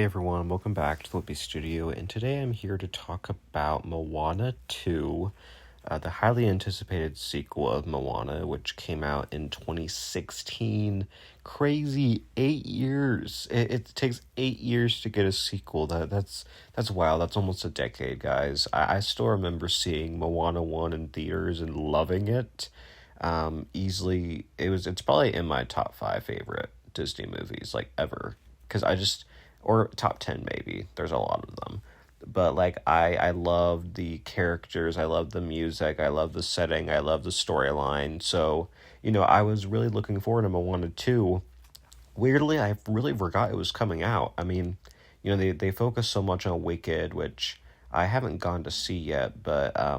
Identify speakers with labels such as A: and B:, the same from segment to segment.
A: Hey everyone, welcome back to the Whippy Studio, and today I'm here to talk about Moana 2, the highly anticipated sequel of Moana, which came out in 2016. Crazy 8 years. It takes 8 years to get a sequel. That's wild. That's almost a decade, guys. I still remember seeing Moana 1 in theaters and loving it. Easily, it's probably in my top five favorite Disney movies, like, ever. Because or top 10 maybe. There's a lot of them. But like I love the characters, I love the music, I love the setting, I love the storyline. So, I was really looking forward to Moana 2. Weirdly, I really forgot it was coming out. I mean, they focus so much on Wicked, which I haven't gone to see yet, but I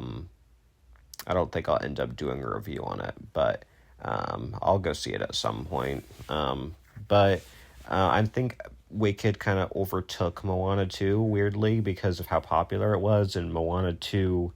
A: don't think I'll end up doing a review on it, but I'll go see it at some point. But I think Wicked kind of overtook Moana 2, weirdly, because of how popular it was, and Moana 2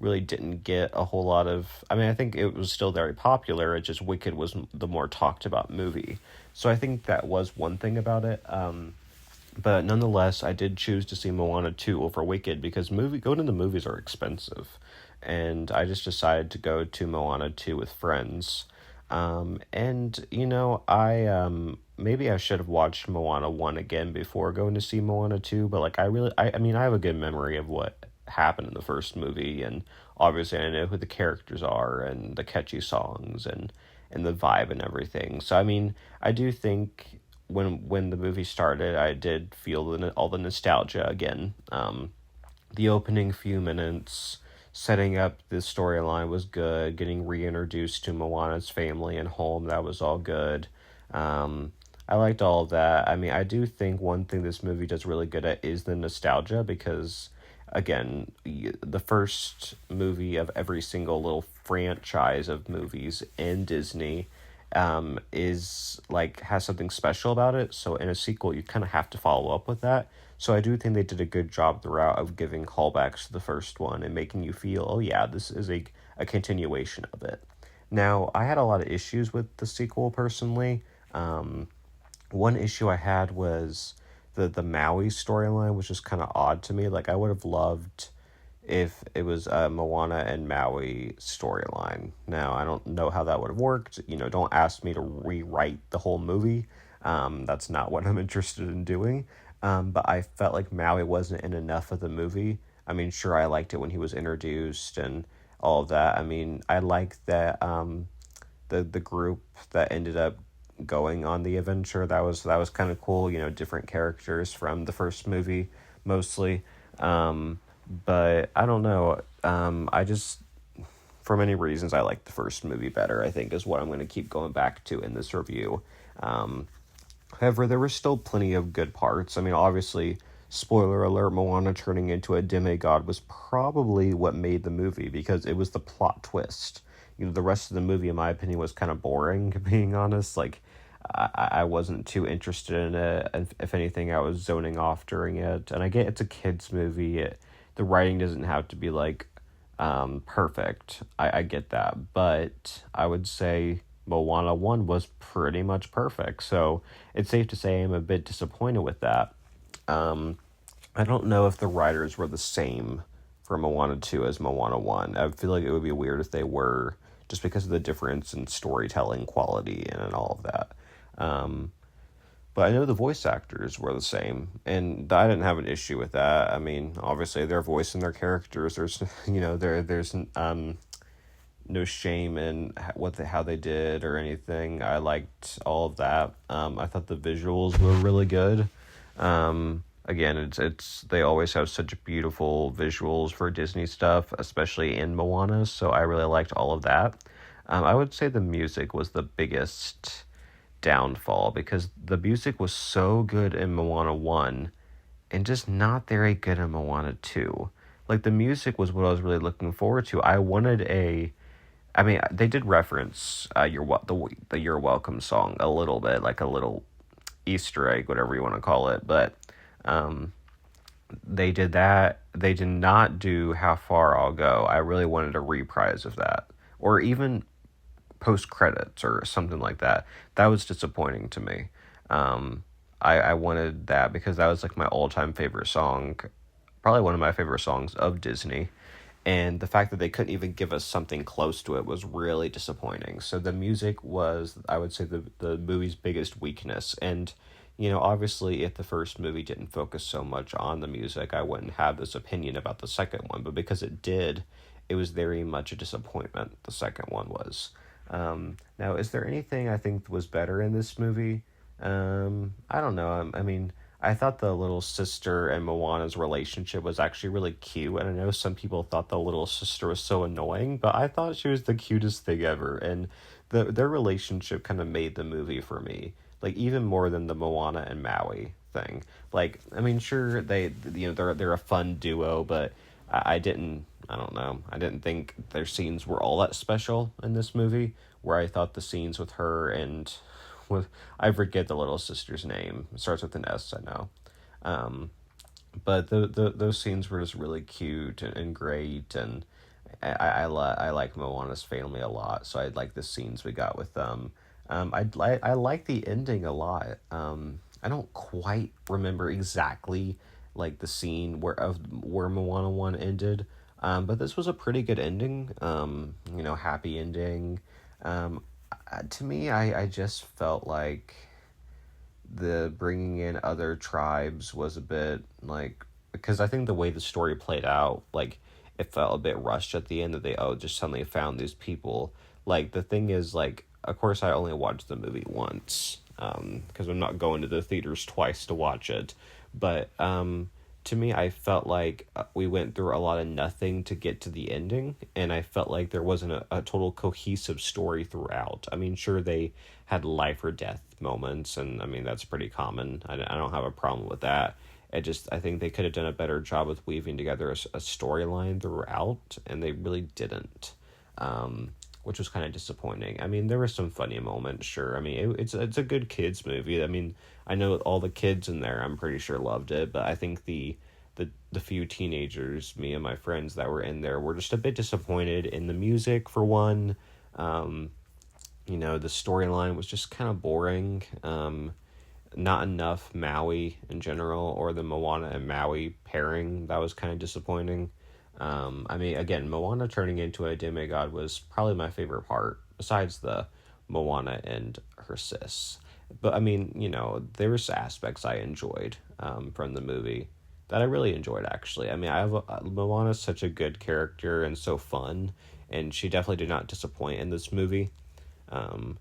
A: really didn't get a whole lot of... I mean, I think it was still very popular, it just Wicked was the more talked about movie. So I think that was one thing about it. But nonetheless, I did choose to see Moana 2 over Wicked because going to the movies are expensive. And I just decided to go to Moana 2 with friends. I maybe I should have watched Moana 1 again before going to see Moana 2, but like I mean I have a good memory of what happened in the first movie, and obviously I know who the characters are and the catchy songs and the vibe and everything. So I mean, I do think when the movie started, I did feel all the nostalgia again. The opening few minutes setting up the storyline was good. Getting reintroduced to Moana's family and home, that was all good. I liked all of that. I mean, I do think one thing this movie does really good at is the nostalgia because, again, the first movie of every single little franchise of movies in Disney is like has something special about it. So in a sequel, you kind of have to follow up with that. So I do think they did a good job throughout of giving callbacks to the first one and making you feel, oh yeah, this is a continuation of it. Now, I had a lot of issues with the sequel personally. One issue I had was the Maui storyline, which is kind of odd to me. Like, I would have loved if it was a Moana and Maui storyline. Now, I don't know how that would have worked. Don't ask me to rewrite the whole movie. That's not what I'm interested in doing. But I felt like Maui wasn't in enough of the movie. I mean, sure, I liked it when he was introduced and all of that. I mean, I liked that the group that ended up going on the adventure. That was kind of cool. Different characters from the first movie, mostly. But I don't know. I just, for many reasons, I like the first movie better, I think, is what I'm going to keep going back to in this review. However, there were still plenty of good parts. I mean, obviously, spoiler alert, Moana turning into a demigod was probably what made the movie, because it was the plot twist. The rest of the movie, in my opinion, was kind of boring, being honest. Like, I wasn't too interested in it. If anything, I was zoning off during it. And I get it's a kid's movie. The writing doesn't have to be, like, perfect. I get that. But I would say Moana 1 was pretty much perfect. So it's safe to say I'm a bit disappointed with that. I don't know if the writers were the same for Moana 2 as Moana 1. I feel like it would be weird if they were, just because of the difference in storytelling quality and all of that. But I know the voice actors were the same, and I didn't have an issue with that. I mean, obviously, their voice and their characters, there's, there's no shame in how they did or anything. I liked all of that. I thought the visuals were really good. Again, it's they always have such beautiful visuals for Disney stuff, especially in Moana, so I really liked all of that. I would say the music was the biggest downfall, because the music was so good in Moana 1 and just not very good in Moana 2. Like, the music was what I was really looking forward to. I mean, they did reference the You're Welcome song a little bit, like a little Easter egg, whatever you want to call it, but they did that. They did not do How Far I'll Go. I really wanted a reprise of that, or even post credits or something like that. That was disappointing to me. I wanted that because that was like my all time favorite song, probably one of my favorite songs of Disney. And the fact that they couldn't even give us something close to it was really disappointing. So the music was, I would say, the movie's biggest weakness. And, obviously, if the first movie didn't focus so much on the music, I wouldn't have this opinion about the second one. But because it did, it was very much a disappointment, the second one was. Now, is there anything I think was better in this movie? I don't know. I mean, I thought the little sister and Moana's relationship was actually really cute, and I know some people thought the little sister was so annoying, but I thought she was the cutest thing ever, and their relationship kind of made the movie for me, like even more than the Moana and Maui thing. Like, I mean, sure they're a fun duo, but I didn't. I don't know. I didn't think their scenes were all that special in this movie. Where I thought the scenes with her and with I forget the little sister's name. It starts with an S, I know. Um, but those scenes were just really cute and great, and I like Moana's family a lot, so I like the scenes we got with them. I like the ending a lot. I don't quite remember exactly like the scene where Moana one ended, but this was a pretty good ending. Happy ending. Um, to me, I just felt like the bringing in other tribes was a bit like, because I think the way the story played out, like it felt a bit rushed at the end that they just suddenly found these people. Like the thing is, like, of course I only watched the movie once because I'm not going to the theaters twice to watch it, but to me I felt like we went through a lot of nothing to get to the ending, and I felt like there wasn't a total cohesive story throughout. I mean, sure, they had life or death moments, and I mean that's pretty common. I don't have a problem with that. I think they could have done a better job with weaving together a storyline throughout, and they really didn't, which was kind of disappointing. I mean, there were some funny moments, sure. I mean, it's a good kids movie. I mean, I know all the kids in there, I'm pretty sure, loved it, but I think the few teenagers, me and my friends that were in there, were just a bit disappointed in the music for one. Um, the storyline was just kind of boring. Not enough Maui in general, or the Moana and Maui pairing. That was kind of disappointing. I mean, again, Moana turning into a demigod was probably my favorite part, besides the Moana and her sis. But I mean, there was aspects I enjoyed from the movie that I really enjoyed, actually. I mean, Moana's such a good character and so fun, and she definitely did not disappoint in this movie. Um,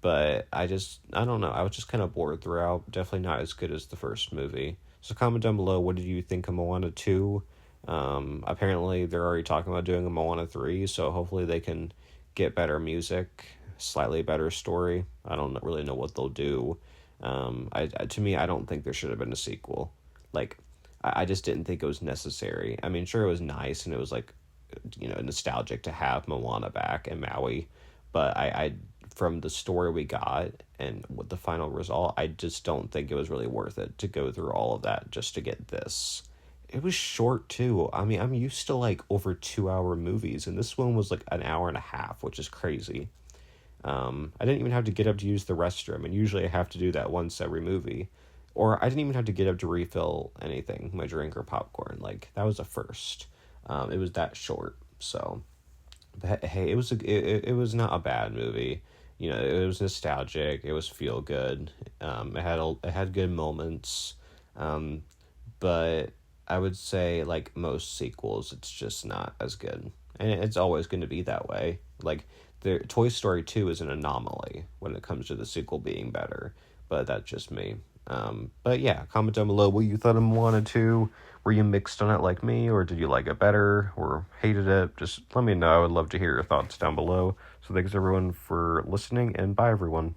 A: but I don't know. I was just kind of bored throughout. Definitely not as good as the first movie. So comment down below, what did you think of Moana 2? Apparently they're already talking about doing a Moana 3, so hopefully they can get better music, slightly better story. I don't really know what they'll do. To me, I don't think there should have been a sequel. Like, I just didn't think it was necessary. I mean, sure, it was nice, and it was like, nostalgic to have Moana back and Maui, but I from the story we got and with the final result, I just don't think it was really worth it to go through all of that just to get this. It was short too. I mean, I'm used to like over 2 hour movies, and this one was like an hour and a half, which is crazy. I didn't even have to get up to use the restroom, and usually I have to do that once every movie. Or I didn't even have to get up to refill anything, my drink or popcorn. Like, that was a first. It was that short, so. But hey, it was not a bad movie. It was nostalgic. It was feel good. It had good moments. Um, but I would say, like most sequels, it's just not as good, and it's always going to be that way. Like, the Toy Story 2 is an anomaly when it comes to the sequel being better, but that's just me. But yeah, comment down below what you thought of Moana 2. Were you mixed on it like me, or did you like it better, or hated it? Just let me know. I would love to hear your thoughts down below. So thanks everyone for listening, and bye everyone.